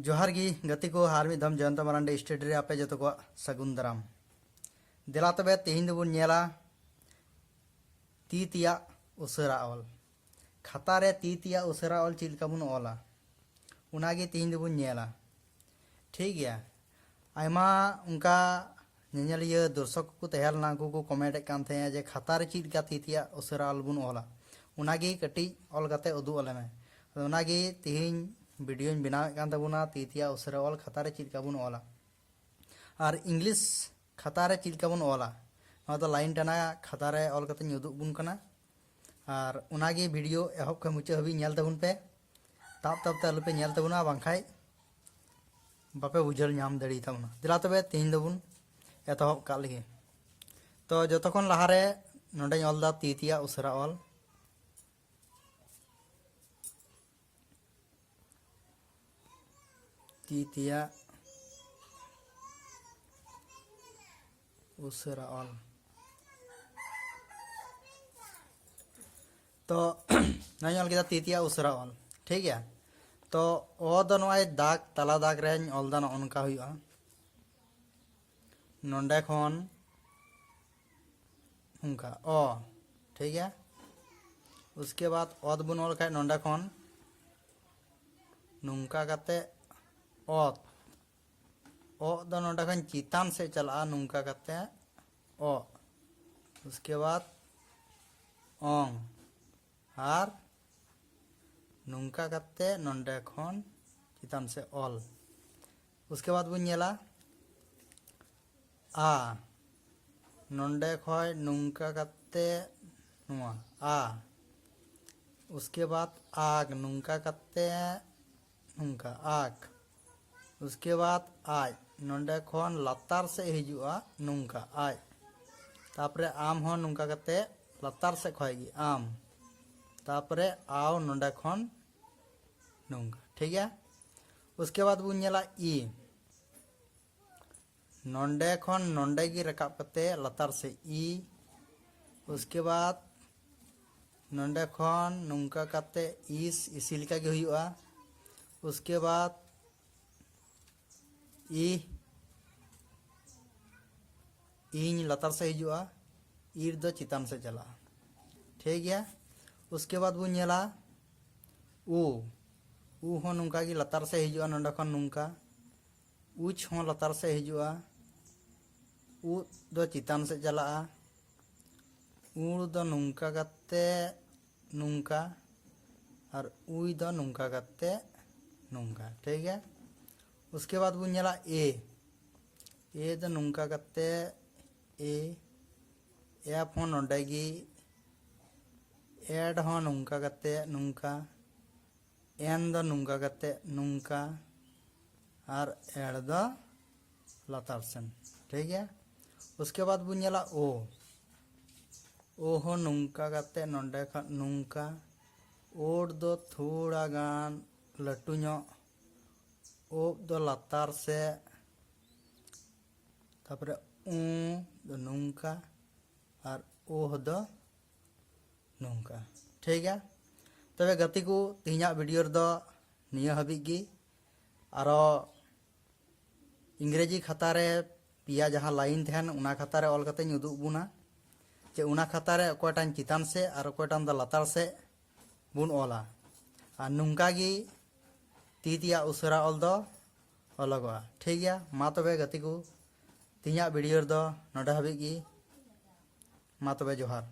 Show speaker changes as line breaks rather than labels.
जोहार गी गति को हार मिद धम जयंत मारांडे स्टेट रे आपे जतो को सगुन दाराम देला तबे तेहिन दबुन नेला ती तिया उसरा ऑल खाता रे ती तिया उसरा ऑल चिलका बुन ऑला उनागे तेहिन दबुन नेला ठीक गया आयमा उनका नेनेलिया दर्शक को तहल ना को कमेंट कान थे जे खाता रे चिलका ती तिया उसरा ऑल बुन ऑला उनागे कटी ऑल गाते उदु ऑले में उनागे तेहिन वीडियो बनावे कान तबुना ती तिया उसरा ऑल खाता रे चिलका बुन ऑला और इंग्लिश खाता रे चिलका बुन ऑला ना तो लाइन टना खाता रे ऑल कते उदुग बुन कना और उनागे वीडियो एहब के मुचे हबी नेल तबुन पे ताप ताप ते अलपे नेल तबुना बांखाय बापे बुझल नाम दड़ी तबुना दिला तबे तेहिन दबुन एतहब का लगे तो जतखन लहारे नोडे ऑलदा ती तिया उसरा ऑल ती तिया उसरा ऑल तो नल के ती तिया उसरा ऑल ठीक है तो ओ दो नोय दाग तला दाग रे ऑल दा नका हुआ नोंडे खन उनका ओ ठीक है उसके बाद ओद बुन ऑल खाय नोंडे खन नुंका काते ओत ओ दो नोंडे खन चितान से चला नुंका काते ओ उसके बाद ओंग और नुंका काते नोंडे खन चितान से ऑल उसके बाद बुन नेला आ नोंडे खय नुंका काते नुआ आ उसके बाद आग नुंका काते नुंका आग उसके बाद आज नोंडे खन लतार से हिजुआ नुंका आज तापरे आम हो नुंका काते लतार से खयगी आम तापरे आओ नोंडे खन नुंका ठीक है उसके बाद बुन नेला ई नोंडे खन नोंडे गी रकाब कते लतार से ई उसके बाद नोंडे खन नुंका काते इसी लिका गे हुआ उसके बाद इन लतार से हिजुआ ईर दो चितान से चला ठीक है उसके बाद बुन नेला ऊ हो नुंका गी लतार से हिजुआ नोंडे खन नुंका उच हो लतार से हिजुआ उ दो चितान से चला उ दो नुंका काते नुंका और उई दो नुंका काते नुंका ठीक है उसके बाद बुन नेला ए दो नुंका काते ए एफ हो नोंडेगी एड हो नुंका काते नुंका एन दो नुंका काते नुंका और एड दो लतार सेन ठीक है उसके बाद बुन नेला ओ हो नुंका काते नोंडे खन नुंका ओड दो थोड़ा गान लटू नो ओ दो लतार से तापरे ऊ दो नुंका और ओ दो नुंका ठीक है तबे गति को तीना वीडियो दो निया हबीगी आरो इंग्रेजी खाता रे पिया जहाँ लाइन थेन उना खाता रे ऑल कते उदुग बुना जे उना खाता रे अकोयटान चितान से और अकोयटान दो लतार से बुन ऑला और नुंका गी ती तिया उसरा ऑल दो अलगवा ठीक है मा तबे गति को तीना वीडियो दो नोडे हबीगी मा तबे जोहार।